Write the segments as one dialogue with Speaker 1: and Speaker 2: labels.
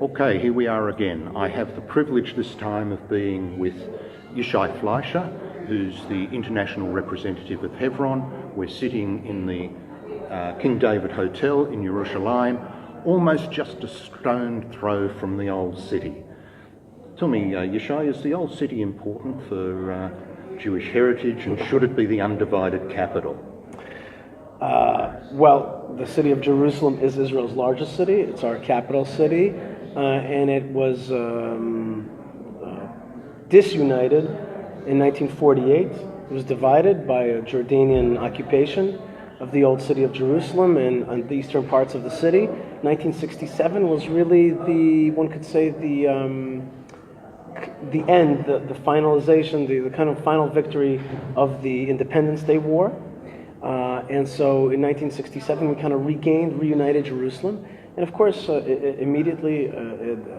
Speaker 1: Okay, here we are again. I have the privilege this time of being with Yishai Fleisher, who's the international representative of Hevron. We're sitting in the King David Hotel in Jerusalem, almost just a stone throw from the old city. Tell me, Yishai, is the old city important for Jewish heritage, and should it be the undivided capital?
Speaker 2: Well, the city of Jerusalem is Israel's largest city. It's our capital city, and it was disunited in 1948. It was divided by a Jordanian occupation of the old city of Jerusalem and on the eastern parts of the city. 1967 was really the end, the finalization, the kind of final victory of the Independence Day War. And so in 1967 we kind of reunited Jerusalem. And of course, immediately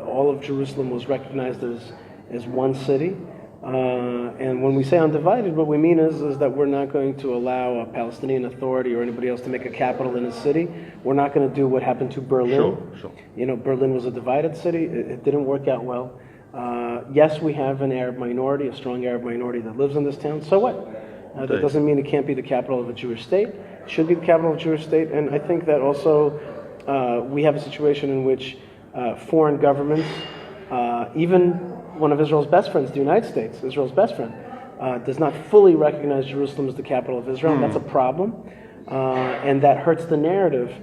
Speaker 2: all of Jerusalem was recognized as one city. And when we say undivided, what we mean is that we're not going to allow a Palestinian Authority or anybody else to make a capital in a city. We're not going to do what happened to Berlin.
Speaker 1: Sure.
Speaker 2: You know, Berlin was a divided city. It didn't work out well. Yes, we have an Arab minority, a strong Arab minority that lives in this town. So what? That doesn't mean it can't be the capital of a Jewish state. It should be the capital of a Jewish state. And I think that also we have a situation in which foreign governments, even one of Israel's best friends, the United States, Israel's best friend, does not fully recognize Jerusalem as the capital of Israel. That's a problem. And that hurts the narrative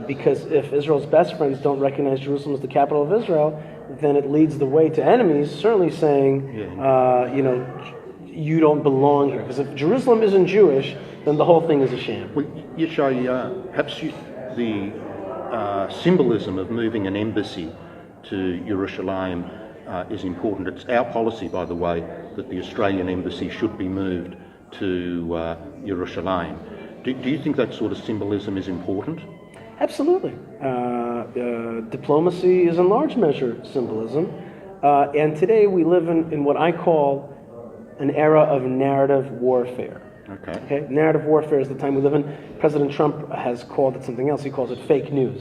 Speaker 2: because if Israel's best friends don't recognize Jerusalem as the capital of Israel, then it leads the way to enemies certainly saying, you don't belong here. Because if Jerusalem isn't Jewish, then the whole thing is a sham.
Speaker 1: Well, Yishai, perhaps the symbolism of moving an embassy to Jerusalem is important. It's our policy, by the way, that the Australian embassy should be moved to Jerusalem. Do you think that sort of symbolism is important?
Speaker 2: Absolutely. Diplomacy is in large measure symbolism. And today we live in what I call an era of narrative warfare. Okay. Narrative warfare is the time we live in. President Trump has called it something else. He calls it fake news.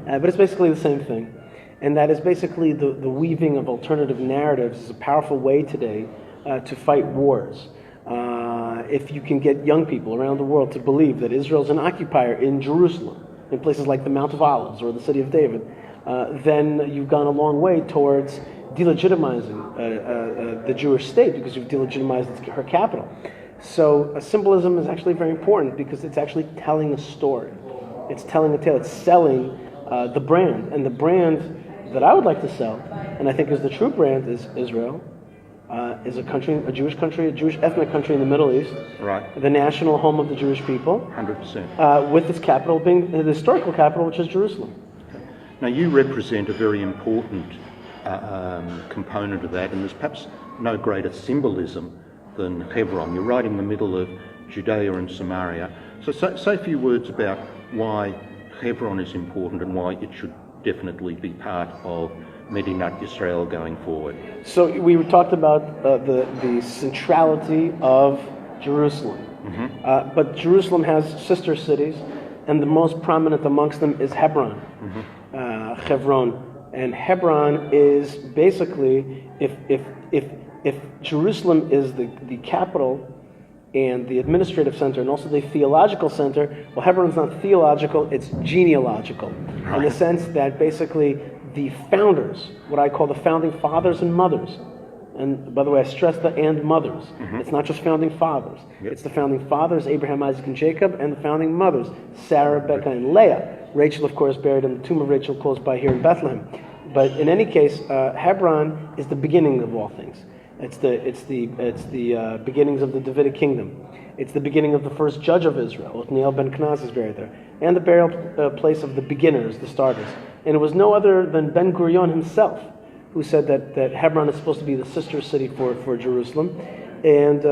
Speaker 2: But it's basically the same thing. And that is basically the weaving of alternative narratives is a powerful way today to fight wars. If you can get young people around the world to believe that Israel's an occupier in Jerusalem, in places like the Mount of Olives or the city of David, then you've gone a long way towards delegitimizing the Jewish state because you've delegitimized her capital. So symbolism is actually very important because it's actually telling a story. It's telling a tale. It's selling the brand. And the brand that I would like to sell, and I think is the true brand, is Israel. Is a country, a Jewish country, a Jewish ethnic country in the Middle East.
Speaker 1: Right.
Speaker 2: The national home of the Jewish people.
Speaker 1: 100%.
Speaker 2: With its capital being the historical capital, which is Jerusalem.
Speaker 1: Okay. Now you represent a very important component of that, and there's perhaps no greater symbolism than Hevron. You're right in the middle of Judea and Samaria. So say a few words about why Hevron is important and why it should definitely be part of Medinat Yisrael going forward. So
Speaker 2: we talked about the centrality of Jerusalem. But Jerusalem has sister cities, and the most prominent amongst them is Hebron. Hevron. And Hebron is basically, if Jerusalem is the capital and the administrative center and also the theological center, well, Hebron's not theological, it's genealogical. Right. In the sense that basically the founders, what I call the founding fathers and mothers, and by the way, I stress the and mothers. It's not just founding fathers. Yep. It's the founding fathers, Abraham, Isaac, and Jacob, and the founding mothers, Sarah, Rebecca, and Leah. Rachel, of course, buried in the tomb of Rachel close by here in Bethlehem. But in any case, Hebron is the beginning of all things. It's the beginnings of the Davidic kingdom. It's the beginning of the first judge of Israel. Othniel ben Kenaz is buried there, and the burial place of the beginners, the starters. And it was no other than Ben Gurion himself who said that Hebron is supposed to be the sister city for Jerusalem. And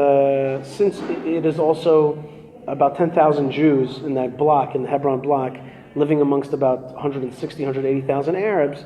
Speaker 2: since it is also about 10,000 Jews in that block, in the Hebron block, living amongst about 160, 180,000 Arabs,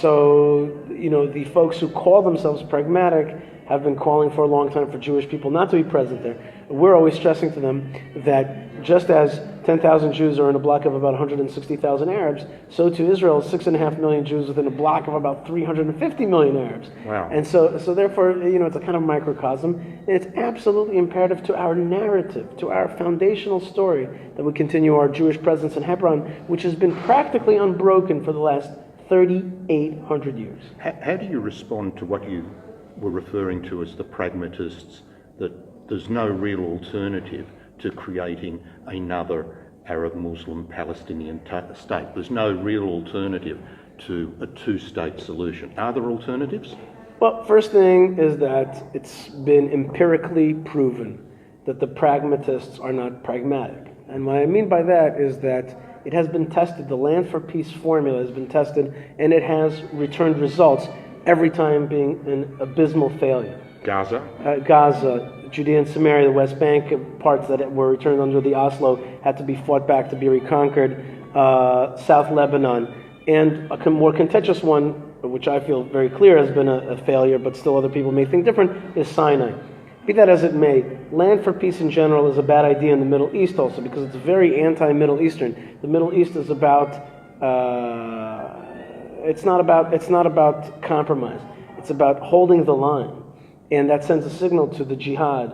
Speaker 2: so the folks who call themselves pragmatic have been calling for a long time for Jewish people not to be present there. We're always stressing to them that just as 10,000 Jews are in a block of about 160,000 Arabs, so to Israel, 6.5 million Jews within a block of about 350 million Arabs.
Speaker 1: Wow.
Speaker 2: And so therefore, it's a kind of microcosm, and it's absolutely imperative to our narrative, to our foundational story, that we continue our Jewish presence in Hebron, which has been practically unbroken for the last 3,800 years.
Speaker 1: How do you respond to what you were referring to as the pragmatists, that there's no real alternative to creating another Arab Muslim Palestinian state? There's no real alternative to a two-state solution. Are there alternatives?
Speaker 2: Well, first thing is that it's been empirically proven that the pragmatists are not pragmatic. And what I mean by that is that it has been tested, the Land for Peace formula has been tested, and it has returned results, every time being an abysmal failure.
Speaker 1: Gaza?
Speaker 2: Gaza, Judea and Samaria, the West Bank, parts that were returned under the Oslo had to be fought back to be reconquered, South Lebanon, and a more contentious one, which I feel very clear has been a failure, but still other people may think different, is Sinai. Be that as it may, Land for Peace in general is a bad idea in the Middle East also, because it's very anti-Middle Eastern. The Middle East is about, it's not about compromise. It's about holding the line. And that sends a signal to the jihad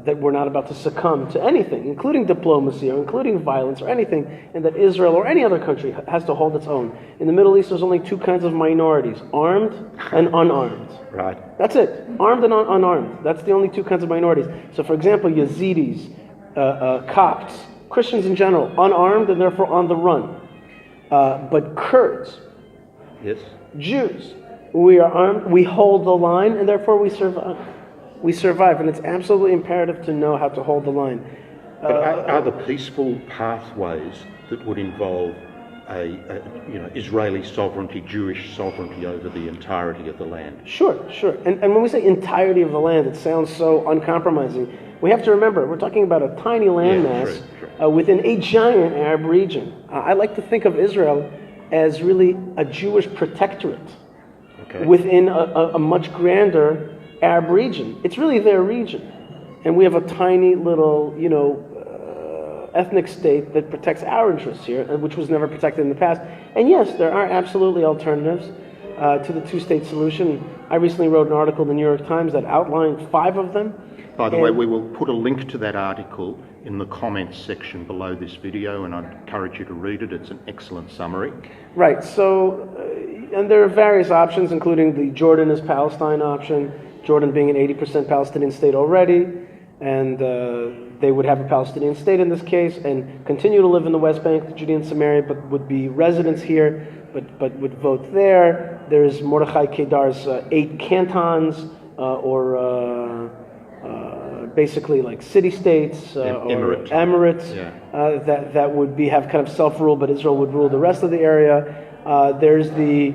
Speaker 2: that we're not about to succumb to anything, including diplomacy or including violence or anything, and that Israel or any other country has to hold its own. In the Middle East, there's only two kinds of minorities, armed and unarmed.
Speaker 1: Right.
Speaker 2: That's it. Armed and unarmed. That's the only two kinds of minorities. So, for example, Yazidis, Copts, Christians in general, unarmed and therefore on the run. But Kurds,
Speaker 1: Yes.
Speaker 2: Jews, we are armed, we hold the line, and therefore we survive. We survive, and it's absolutely imperative to know how to hold the line.
Speaker 1: But are there peaceful pathways that would involve Israeli sovereignty, Jewish sovereignty over the entirety of the land?
Speaker 2: Sure. And when we say entirety of the land, it sounds so uncompromising. We have to remember, we're talking about a tiny landmass within a giant Arab region. I like to think of Israel as really a Jewish protectorate within a much grander Arab region. It's really their region. And we have a tiny little, ethnic state that protects our interests here, which was never protected in the past. And yes, there are absolutely alternatives to the two-state solution. I recently wrote an article in the New York Times that outlined 5 of them.
Speaker 1: By the way, we will put a link to that article in the comments section below this video, and I'd encourage you to read it. It's an excellent summary. Right,
Speaker 2: so, and there are various options, including the Jordan is Palestine option, Jordan being an 80% Palestinian state already, and they would have a Palestinian state in this case, and continue to live in the West Bank, the Judea and Samaria, but would be residents here, but would vote there. There's Mordechai Kedar's 8 cantons, or basically like city-states or emirates that would have kind of self-rule, but Israel would rule the rest of the area. There's the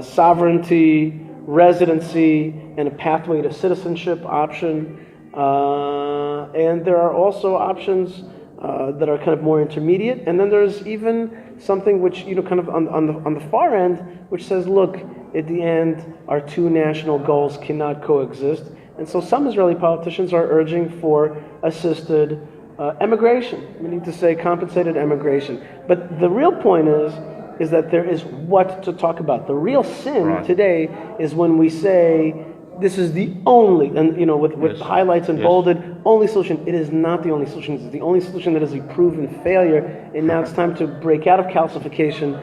Speaker 2: sovereignty, residency, and a pathway to citizenship option. And there are also options that are kind of more intermediate. And then there's even something which, kind of on the far end, which says, look, at the end, our two national goals cannot coexist. And so some Israeli politicians are urging for assisted emigration. We need to say compensated emigration. But the real point is that there is what to talk about. The real sin today is when we say this is the only, and with highlights and bolded, only solution. It is not the only solution. It's the only solution that is a proven failure. And now it's time to break out of calcification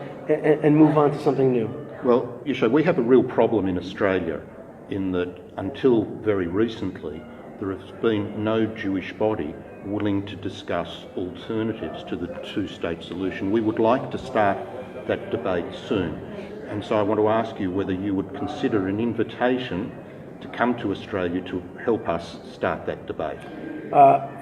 Speaker 2: and move on to something new.
Speaker 1: Well, Yishai, we have a real problem in Australia in that until very recently, there has been no Jewish body willing to discuss alternatives to the two-state solution. We would like to start that debate soon. And so I want to ask you whether you would consider an invitation to come to Australia to help us start that debate.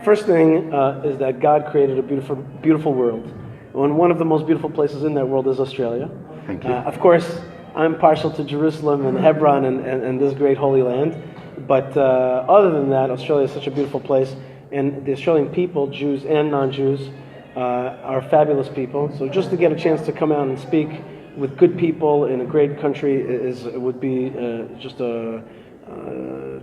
Speaker 2: First thing is that God created a beautiful, beautiful world. And one of the most beautiful places in that world is Australia.
Speaker 1: Thank you.
Speaker 2: Of course, I'm partial to Jerusalem and Hebron and this great holy land. But other than that, Australia is such a beautiful place. And the Australian people, Jews and non-Jews, are fabulous people. So just to get a chance to come out and speak with good people in a great country would be just a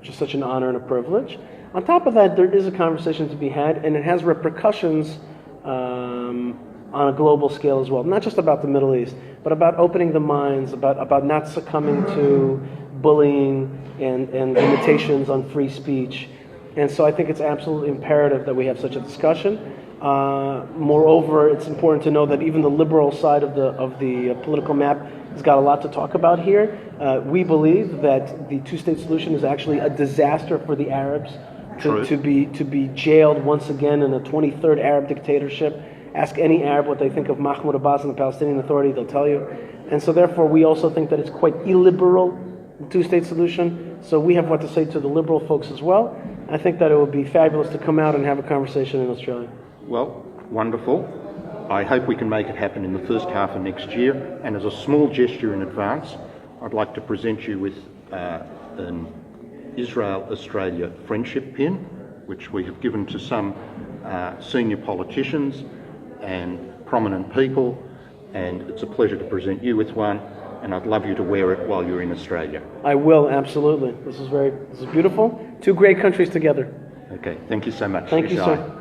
Speaker 2: just such an honor and a privilege. On top of that, there is a conversation to be had, and it has repercussions on a global scale as well. Not just about the Middle East, but about opening the minds, about not succumbing to bullying and limitations on free speech. And so I think it's absolutely imperative that we have such a discussion. Moreover, it's important to know that even the liberal side of the political map has got a lot to talk about here. We believe that the two-state solution is actually a disaster for the Arabs to be jailed once again in a 23rd Arab dictatorship. Ask any Arab what they think of Mahmoud Abbas and the Palestinian Authority, they'll tell you. And so therefore we also think that it's quite illiberal, the two-state solution. So we have what to say to the liberal folks as well. I think that it would be fabulous to come out and have a conversation in Australia.
Speaker 1: Well, wonderful. I hope we can make it happen in the first half of next year. And as a small gesture in advance, I'd like to present you with an Israel-Australia friendship pin, which we have given to some senior politicians and prominent people, and it's a pleasure to present you with one, and I'd love you to wear it while you're in Australia.
Speaker 2: I will, absolutely. This is beautiful. Two great countries together.
Speaker 1: Okay, thank you so much.
Speaker 2: Thank you, sir.